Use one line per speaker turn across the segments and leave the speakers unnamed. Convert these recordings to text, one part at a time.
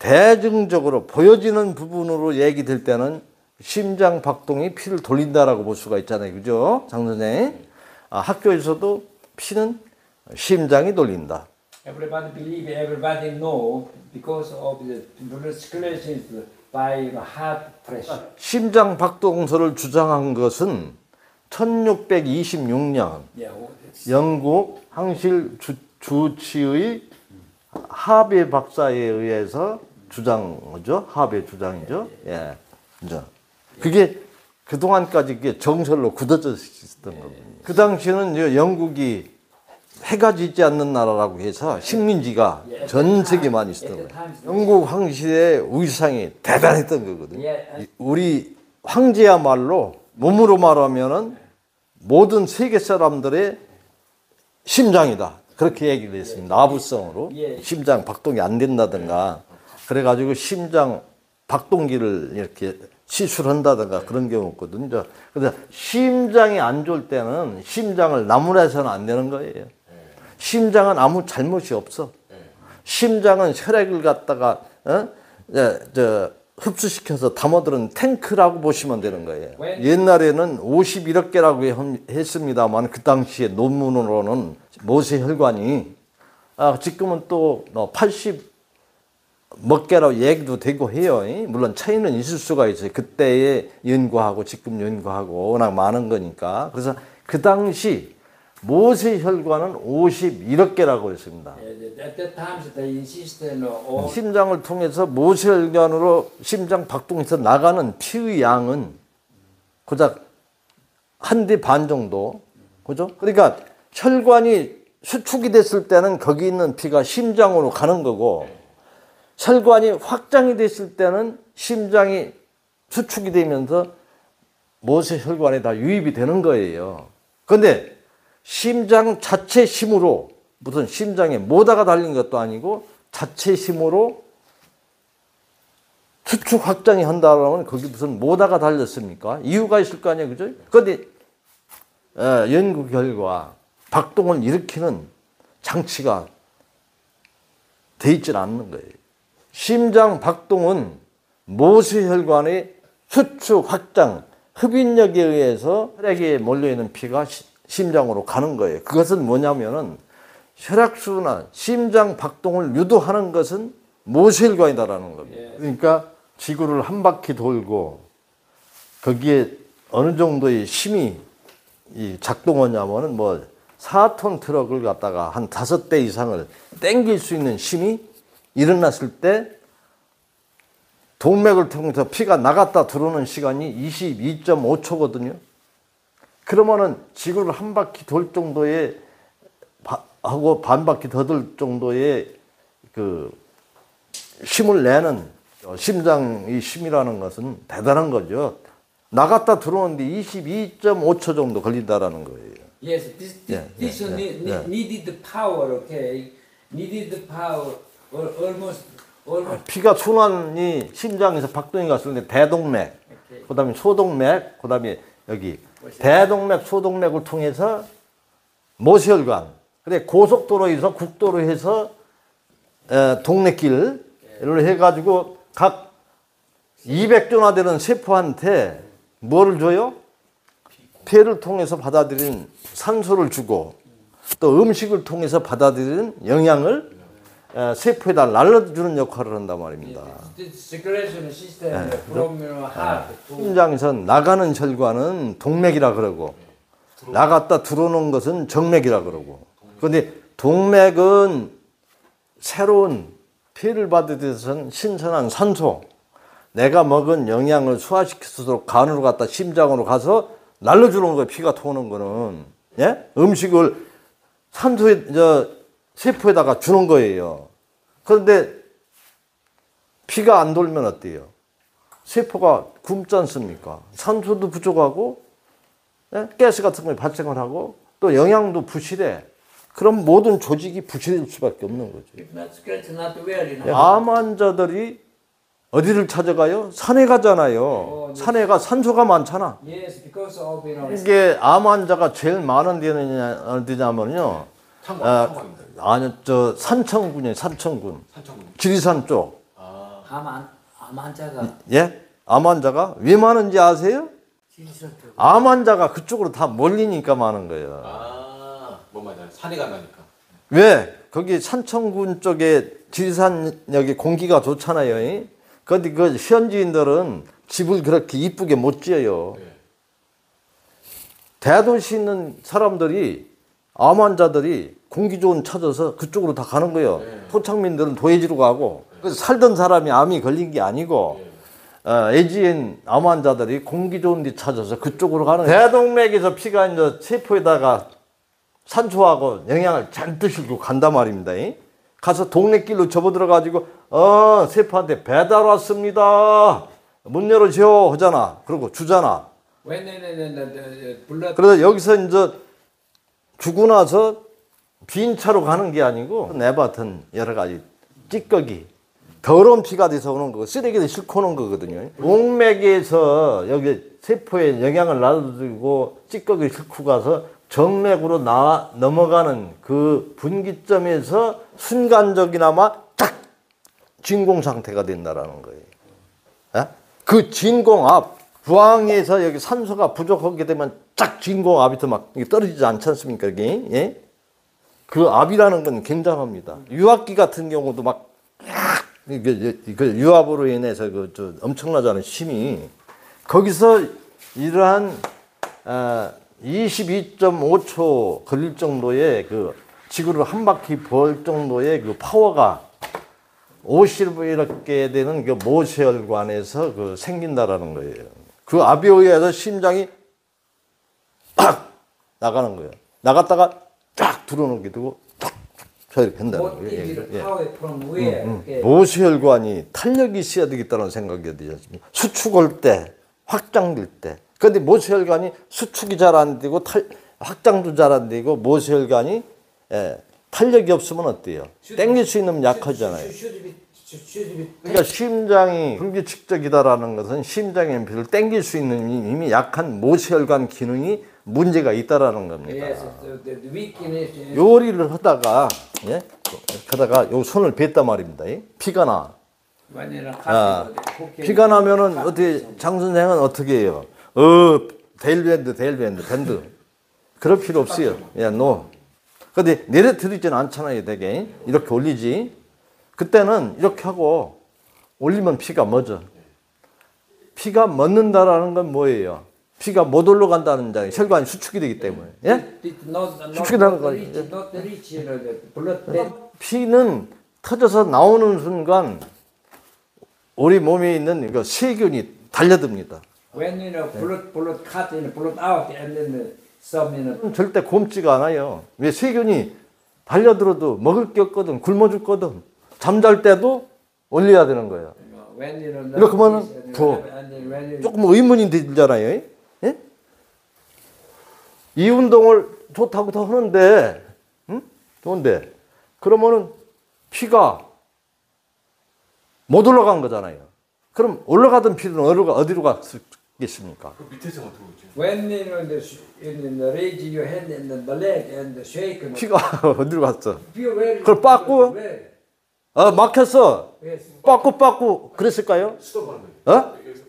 대증적으로 보여지는 부분으로 얘기될 때는 심장 박동이 피를 돌린다라고 볼 수가 있잖아요. 그죠? 장 선생님. 학교에서도 피는 심장이 돌린다.
Everybody believe, everybody know because of the blood circulation by heart pressure.
심장 박동서를 주장한 것은 1626년 영국 항실 주치의 하베 박사에 의해서 주장이죠. 하베 주장이죠. 예. 그게 그동안까지 그게 정설로 굳어져 있었던 거거든요. 그 당시에는 영국이 해가 지지 않는 나라라고 해서 식민지가 전 세계에 많이 있었던 거예요. 영국 황실의 위상이 대단했던 거거든요. 우리 황제야말로 몸으로 말하면은 모든 세계 사람들의 심장이다. 그렇게 얘기를 했습니다. 아부성으로. 심장 박동이 안 된다든가 그래가지고 심장 박동기를 이렇게 시술한다든가 그런 경우거든요. 그래서 심장이 안 좋을 때는 심장을 나무라서는 안 되는 거예요. 심장은 아무 잘못이 없어. 심장은 혈액을 갖다가 흡수시켜서 담아두는 탱크라고 보시면 되는 거예요. 옛날에는 51억 개라고 했습니다만 그 당시에 논문으로는 모세혈관이 지금은 또 80 몇 개라고 얘기도 되고 해요. 물론 차이는 있을 수가 있어요. 그때의 연구하고 지금 연구하고 워낙 많은 거니까. 그래서 그 당시 모세혈관은 51억 개라고 했습니다. 심장을 통해서 모세혈관으로 심장 박동에서 나가는 피의 양은 고작 한 대 반 정도. 그죠? 그러니까 혈관이 수축이 됐을 때는 거기 있는 피가 심장으로 가는 거고 혈관이 확장이 됐을 때는 심장이 수축이 되면서 모세혈관에 다 유입이 되는 거예요. 그런데 심장 자체 힘으로 무슨 심장에 모다가 달린 것도 아니고 자체 힘으로 수축 확장이 한다면 거기 무슨 모다가 달렸습니까? 이유가 있을 거 아니에요. 그죠? 그런데 연구 결과 박동을 일으키는 장치가 돼 있질 않는 거예요. 심장 박동은 모세혈관의 수축 확장, 흡인력에 의해서 혈액에 몰려있는 피가 심장으로 가는 거예요. 그것은 뭐냐면은 혈액순환, 심장 박동을 유도하는 것은 모세혈관이다라는 겁니다. 그러니까 지구를 한 바퀴 돌고 거기에 어느 정도의 힘이 작동하냐면은 4톤 트럭을 갖다가 한 5대 이상을 땡길 수 있는 힘이 일어났을 때 동맥을 통해서 피가 나갔다 들어오는 시간이 22.5초거든요. 그러면은 지구를 한 바퀴 돌 정도의 하고 반 바퀴 더 돌 정도의 그 힘을 내는 심장의 힘이라는 것은 대단한 거죠. 나갔다 들어오는데 22.5초 정도 걸린다라는 거예요.
Yes, this needed power, okay? Needed power almost.
피가 순환이 심장에서 박동이 갔을 때 대동맥, 그다음에 소동맥, 그다음에 여기 대동맥, 소동맥을 통해서 모세혈관. 근데 고속도로에서 국도로해서 동맥길을 해가지고 각 200조나 되는 세포한테 뭐를 줘요? 폐를 통해서 받아들인 산소를 주고 또 음식을 통해서 받아들이는 영양을 세포에다 날려주는 역할을 한단 말입니다. 심장에서 나가는 혈관은 동맥이라 그러고 나갔다 들어오는 것은 정맥이라 그러고 그런데 동맥은 새로운 피를 받으려서 신선한 산소 내가 먹은 영양을 소화시키도록 간으로 갔다 심장으로 가서 날려주는 거예요. 피가 통하는 거는 음식을 산소에 세포에다가 주는 거예요. 그런데 피가 안 돌면 어때요? 세포가 굶지 않습니까? 산소도 부족하고 가스 같은 거 발생을 하고 또 영양도 부실해. 그럼 모든 조직이 부실할 수밖에 없는 거죠. 암 환자들이 어디를 찾아가요? 산에 가잖아요. 산에가 산소가 많잖아. 이게 암 환자가 제일 많은 데는 어디냐면요. 아니요, 산청군이에요. 산청군. 지리산 쪽.
암 환자가
예? 암 환자가 왜 많은지 아세요?
진실한테
암 환자가 그쪽으로 다 몰리니까 많은 거예요.
뭔 말이야? 산에 가니까.
왜? 거기 산청군 쪽에 지리산역에 공기가 좋잖아요. 근데 그 현지인들은 집을 그렇게 이쁘게 못 지어요.
네.
대도시 있는 사람들이 암 환자들이 공기 좋은 찾아서 그쪽으로 다 가는 거예요.
네.
토착민들은 도해지로 가고 그래서 살던 사람이 암이 걸린 게 아니고 AGN 암 환자들이 공기 좋은 데 찾아서 그쪽으로 가는 거예요. 대동맥에서 피가 이제 세포에다가 산소하고 영양을 잔뜩 싣고 간단 말입니다. 가서 동네 길로 접어들어가지고 세포한테 배달 왔습니다. 문 열어줘 하잖아. 그리고 주잖아.
When the blood
그래서 여기서 이제 주고 나서 빈 차로 가는 게 아니고 내뱉은 여러 가지 찌꺼기 더러운 피가 돼서 오는 거 쓰레기를 싣고 오는 거거든요. 목맥에서 여기 세포에 영향을 놔두고 찌꺼기를 싣고 가서 정맥으로 넘어가는 그 분기점에서 순간적이나마 딱 진공 상태가 된다라는 거예요. 예? 그 진공압 부항에서 여기 산소가 부족하게 되면 쫙 진공압이 막 떨어지지 않지 않습니까? 여기 예? 그 압이라는 건 굉장합니다. 유압기 같은 경우도 막 그 유압으로 인해서 그 엄청나잖아요. 힘이 거기서 이러한 22.5초 걸릴 정도의 그 지구를 한 바퀴 벌 정도의 그 파워가 50이렇게 되는 그 모세혈관에서 그 생긴다라는 거예요. 그 압에 의해서 심장이 팍 나가는 거예요. 나갔다가 쫙 들어오게 되고 쫙 이렇게 한다는
what
거예요.
is the
예.
power from where? Okay.
모세혈관이 탄력이 있어야 되겠다는 생각이 되지 않습니까? 수축할 때, 확장될 때. 그런데 모세혈관이 수축이 잘 안 되고 확장도 잘 안 되고 모세혈관이 탄력이 없으면 어때요? 땡길 수 있는 약하잖아요.
Should be
그러니까 심장이 불규칙적이다라는 것은 심장의 피를 땡길 수 있는 이미 약한 모세혈관 기능이 문제가 있다라는 겁니다.
yes, the weakness is
요리를 하다가 요 손을 뱉단 말입니다. 피가 나.
when you're
피가 나면은 어떻게 장 선생은 어떻게 해요? 밴드. 그럴 필요 없어요. 노. 근데 내려드리지는 않잖아요, 되게. 이렇게 올리지. 그때는 이렇게 하고 올리면 피가 멎어. 피가 멎는다라는 건 뭐예요? 피가 못 올라간다는 장 혈관이 수축이 되기 때문에. 예? 수축이 되는 거예요.
not reach the blood.
피는 터져서 나오는 순간 우리 몸에 있는 이거 세균이 달려듭니다.
When blood cut in, blood out, and then some
절대 곰지가 않아요. 왜 세균이 달려들어도 먹을 게 없거든, 굶어 죽거든. 잠잘 때도 올려야 되는 거예요.
when
이렇게 하면은 더 조금 의문이 들잖아요. 예? 이 운동을 좋다고 다 하는데, 좋은데, 그러면은 피가 못 올라간 거잖아요. 그럼 올라가던 피는 어디로 갔겠습니까?
그 밑에서 어떻게 오지?
when in the raise your hand and the leg and the shake.
피가 어디로 갔어?
Where?
그걸 빠꾸?
Where?
막혔어.
Yes.
빠꾸 그랬을까요?
스톱하는 거예요.
어?
여기서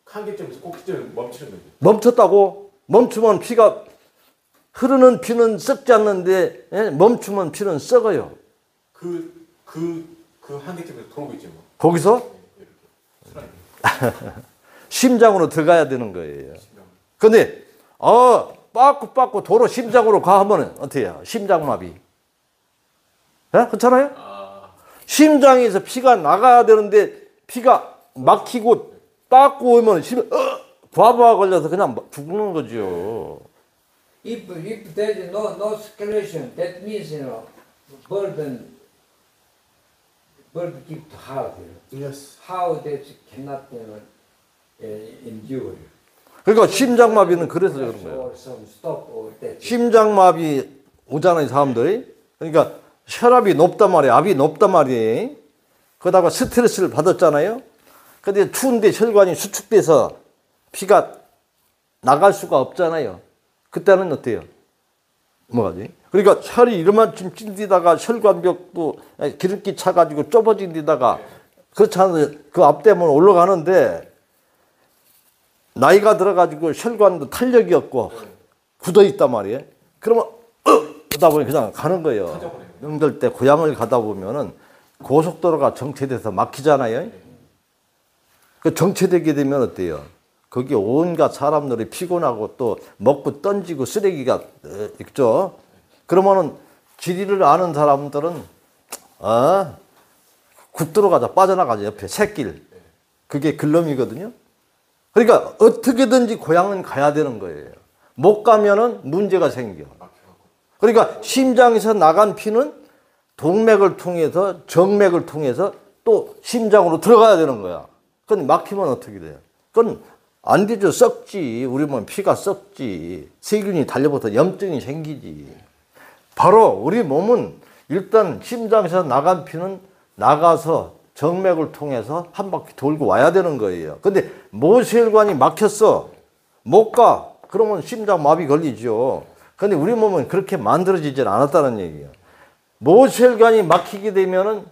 한계점에서 꼭지점에 멈추는 거예요.
멈췄다고? 멈추면 피가 흐르는 피는 썩지 않는데 멈추면 피는 썩어요.
그 한계점에서 돌고 있죠. 뭐.
거기서 심장으로 들어가야 되는 거예요. 근데 빠꾸 도로 심장으로 가면 어떻게 해요? 심장마비. 그렇잖아요? 심장에서 피가 나가야 되는데 피가 막히고 빠꾸 오면 과부하 걸려서 그냥 죽는 거죠.
If there is no circulation, that means burden keep hard.
Yes.
How that cannot endure.
그러니까 심장마비는 그래서 그런 거예요.
Or some stop or that.
심장마비 오잖아요, 사람들이. 그러니까 혈압이 높단 말이에요. 압이 높단 말이에요. 그러다가 스트레스를 받았잖아요. 근데 추운데 혈관이 수축돼서 피가 나갈 수가 없잖아요. 그때는 어때요? 뭐가지? 그러니까 혈이 이만큼 찐디다가 혈관벽도 기름기 차가지고 좁아진 데다가 그렇지 않아도 그 앞대문 올라가는데 나이가 들어가지고 혈관도 탄력이 없고 굳어 있단 말이에요. 그러면 그러다 보니 그냥 가는 거예요. 명절 때 고향을 가다 보면은 고속도로가 정체돼서 막히잖아요. 그 정체되게 되면 어때요? 거기 온갖 사람들이 피곤하고 또 먹고 던지고 쓰레기가 있죠. 그러면은 지리를 아는 사람들은 국도로 가자, 빠져나가자, 옆에 샛길. 그게 근럼이거든요. 그러니까 어떻게든지 고향은 가야 되는 거예요. 못 가면은 문제가 생겨. 그러니까 심장에서 나간 피는 동맥을 통해서 정맥을 통해서 또 심장으로 들어가야 되는 거야. 그건 막히면 어떻게 돼요? 그건 안 되죠. 썩지. 우리 몸 피가 썩지. 세균이 달려붙어 염증이 생기지. 바로 우리 몸은 일단 심장에서 나간 피는 나가서 정맥을 통해서 한 바퀴 돌고 와야 되는 거예요. 근데 모세혈관이 막혔어. 못 가. 그러면 심장마비 걸리죠. 근데 우리 몸은 그렇게 만들어지질 않았다는 얘기예요. 모세혈관이 막히게 되면은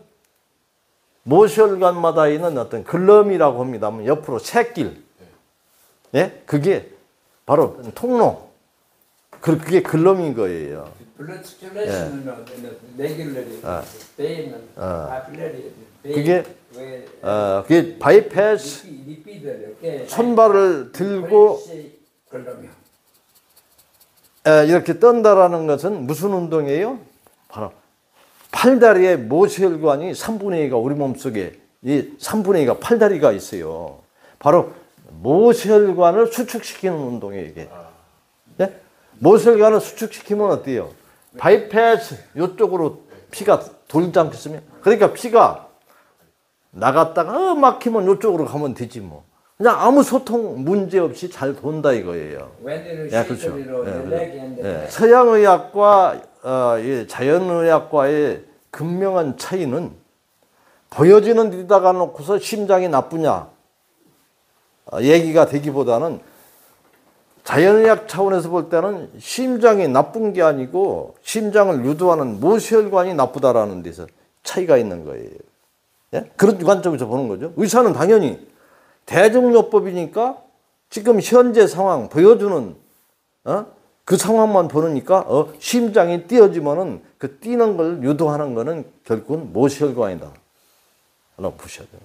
모세혈관마다 있는 어떤 근럼이라고 합니다. 옆으로 샛길. 예? 그게 바로 통로. 그게 근럼인 거예요.
Blood circulation regularly. Pain and capillary.
그게 그게 바이패스 손발을 들고 이렇게 떤다라는 것은 무슨 운동이에요? 바로 팔다리에 모세혈관이 3분의 2가 우리 몸속에 이 3분의 2가 팔다리가 있어요. 바로 모세혈관을 수축시키는 운동이에요, 이게. 네? 모세혈관을 수축시키면 어때요? 바이패스 이쪽으로 피가 돌지 않겠습니까? 그러니까 피가 나갔다가 막히면 이쪽으로 가면 되지 뭐. 그냥 아무 소통 문제 없이 잘 돈다 이거예요. 예, 그렇죠. 예. 서양의학과 자연의학과의 극명한 차이는 보여지는 데다가 놓고서 심장이 나쁘냐 얘기가 되기보다는 자연의학 차원에서 볼 때는 심장이 나쁜 게 아니고 심장을 유도하는 모세혈관이 나쁘다라는 데서 차이가 있는 거예요. 예? 그런 관점에서 보는 거죠. 의사는 당연히 대중요법이니까 지금 현재 상황 보여주는 그 상황만 보니까 심장이 뛰어지면은 그 뛰는 걸 유도하는 거는 결국은 모세혈관이다. 라고 보셔야 돼요.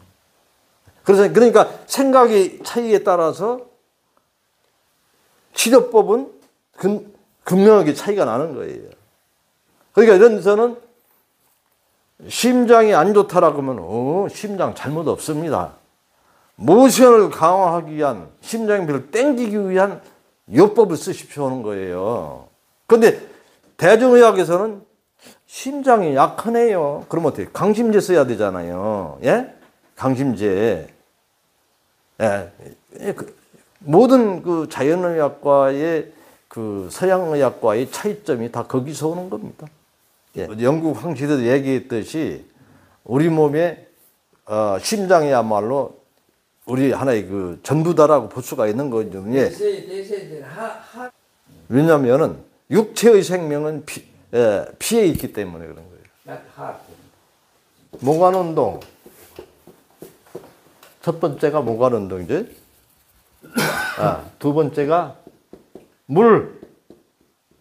그러니까 생각의 차이에 따라서 치료법은 극명하게 차이가 나는 거예요. 그러니까 이런 데서는 심장이 안 좋다라고 하면 심장 잘못 없습니다. 모션을 강화하기 위한 심장비를 땡기기 위한 요법을 쓰십시오 하는 거예요. 그런데 대중의학에서는 심장이 약하네요. 그럼 어떻게? 강심제 써야 되잖아요. 예? 강심제. 예. 모든 그 자연의학과의 그 서양의학과의 차이점이 다 거기서 오는 겁니다. 예. 영국 황씨도 얘기했듯이 우리 몸에 심장이야말로 우리 하나의 그 전부다라고 볼 수가 있는 거죠. 예. 왜냐하면은 육체의 생명은 피에 있기 때문에 그런 거예요. 모관 운동. 첫 번째가 모관 운동이죠. 두 번째가 물을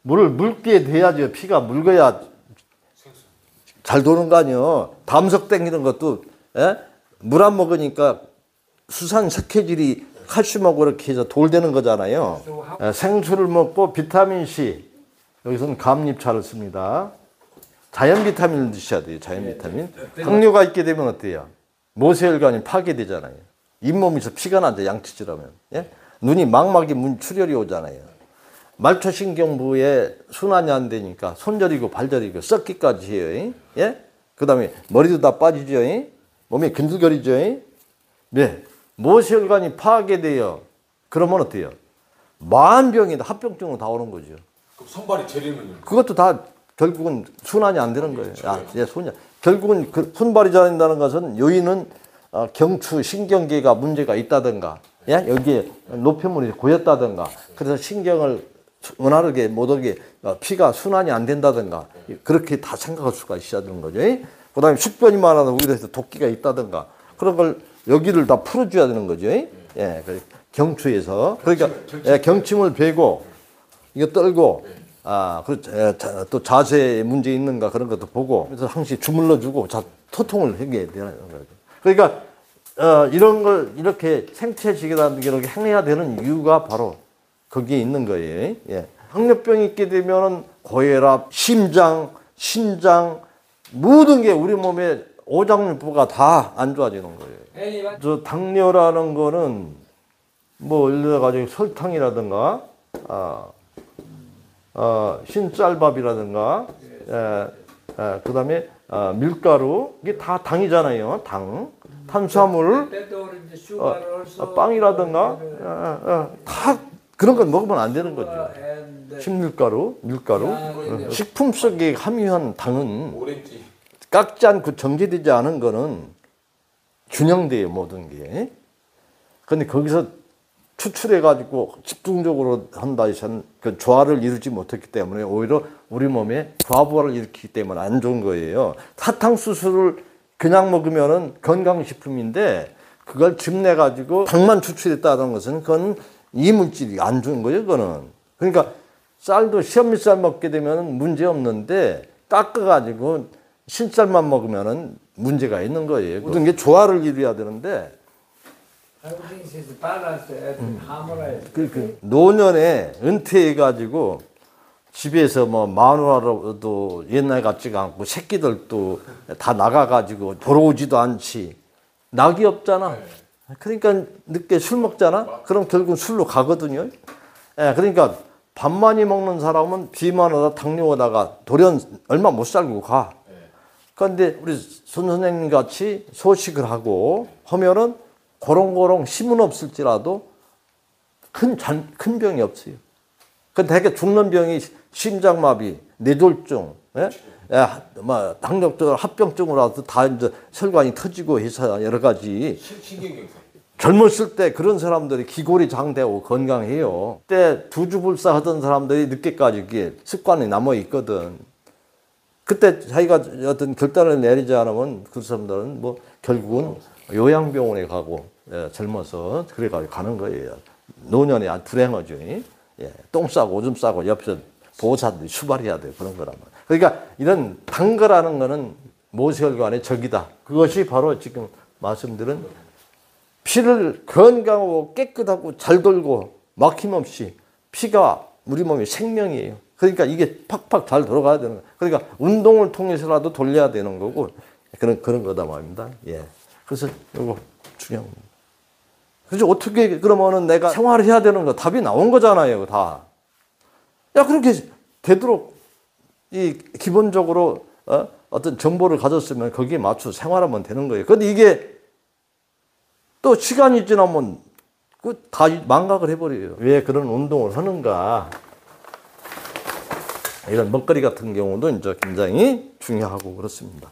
묽게 돼야죠. 피가 묽어야 잘 도는 거 아니에요. 담석 땡기는 것도 물 안 먹으니까 수산 석회질이 칼슘하고 그렇게 해서 돌되는 거잖아요. 생수를 먹고 비타민 C 여기서는 감잎차를 씁니다. 자연 비타민을 드셔야 돼요. 자연 비타민. 당뇨가 있게 되면 어때요? 모세혈관이 파괴되잖아요. 잇몸에서 피가 나죠. 양치질하면. 예? 눈이 망막이 출혈이 오잖아요. 말초신경부에 순환이 안 되니까 손저리고 발저리고 썩기까지 해요. 예? 그 다음에 머리도 다 빠지죠. 몸이 근질거리죠. 네. 모세혈관이 파괴돼요. 그러면 어때요? 만병이 합병증으로 다 오는 거죠.
그럼 손발이 저리면요?
그것도 다 결국은 순환이 안 되는 거예요. 결국은 그 손발이 저린다는 것은 요인은 경추 신경계가 문제가 있다든가, 예? 여기에 노폐물이 고였다든가, 그래서 신경을 원활하게 못 오게 피가 순환이 안 된다든가, 그렇게 다 생각할 수가 있어야 되는 거죠. 그 다음에 숙변이 많아서 우리에서 도끼가 있다든가, 그런 걸 여기를 다 풀어줘야 되는 거죠. 예, 경추에서 그러니까 예, 경침을 베고 이거 떨고 또 자세에 문제 있는가 그런 것도 보고 그래서 항시 주물러주고 소통을 해야 되는 거죠. 그러니까 이런 걸 이렇게 생체식이라는 게 이렇게 행해야 되는 이유가 바로 거기에 있는 거예요. 예. 당뇨병이 있게 되면은 고혈압, 심장, 신장 모든 게 우리 몸에 오장육부가 다 안 좋아지는 거예요. 저 당뇨라는 거는 뭐 예를 들어 가지고 설탕이라든가 흰쌀밥이라든가 그다음에 밀가루 이게 다 당이잖아요. 당, 탄수화물, 빵이라든가 다 그런 건 먹으면 안 되는 거죠. 식밀가루, 밀가루, 식품 속에 함유한 당은
오렌지.
깎지 않고 정제되지 않은 거는 균형돼요, 모든 게. 근데 거기서 추출해가지고 집중적으로 한다 해서는 그 조화를 이루지 못했기 때문에 오히려 우리 몸에 과부하를 일으키기 때문에 안 좋은 거예요. 사탕수수를 그냥 먹으면은 건강식품인데 그걸 즙내가지고 당만 추출했다는 것은 그건 이물질이 안 좋은 거예요, 그거는. 그러니까 쌀도 시험밀쌀 먹게 되면 문제 없는데 깎아가지고 신쌀만 먹으면은 문제가 있는 거예요. 모든 게 조화를 이루어야 되는데
Everything is balanced and harmonized.
노년에 은퇴해가지고 집에서 뭐 마누라도 옛날 같지가 않고 새끼들도 다 나가가지고 보러 오지도 않지. 낙이 없잖아. 그러니까 늦게 술 먹잖아. 그럼 결국 술로 가거든요. 예, 그러니까 밥 많이 먹는 사람은 비만 오다 당뇨 오다가 돌연 얼마 못 살고 가. 그런데 우리 손 선생님 같이 소식을 하고 하면은 고롱고롱 힘은 없을지라도 큰 병이 없어요. 그 대개 죽는 병이 심장마비, 뇌졸중, 뭐 당뇨병, 합병증으로 와서 다 이제 혈관이 터지고 해서 여러 가지.
신경경색.
젊었을 때 그런 사람들이 기골이 장대하고 건강해요. 그때 두주불사 하던 사람들이 늦게까지 이게 습관이 남아 있거든. 그때 자기가 어떤 결단을 내리지 않으면 그 사람들은 뭐 결국은 요양병원에 가고 젊어서 그래가지고 가는 거예요. 노년에 아주 불행하죠. 예, 똥 싸고 오줌 싸고 옆에서 보호사들이 수발해야 돼요. 그런 거라면. 그러니까 이런 단 거라는 거는 모세혈관의 적이다. 그것이 바로 지금 말씀드린 피를 건강하고 깨끗하고 잘 돌고 막힘없이 피가 우리 몸의 생명이에요. 그러니까 이게 팍팍 잘 돌아가야 되는 거예요. 그러니까 운동을 통해서라도 돌려야 되는 거고 그런 거다 말입니다. 예. 그래서 이거 중요한 겁니다. 그래서 어떻게 그러면은 내가 생활을 해야 되는 거 답이 나온 거잖아요, 다. 야, 그렇게 되도록 이 기본적으로 어떤 정보를 가졌으면 거기에 맞춰 생활하면 되는 거예요. 근데 이게 또 시간이 지나면 다 망각을 해버려요. 왜 그런 운동을 하는가. 이런 먹거리 같은 경우도 이제 굉장히 중요하고 그렇습니다.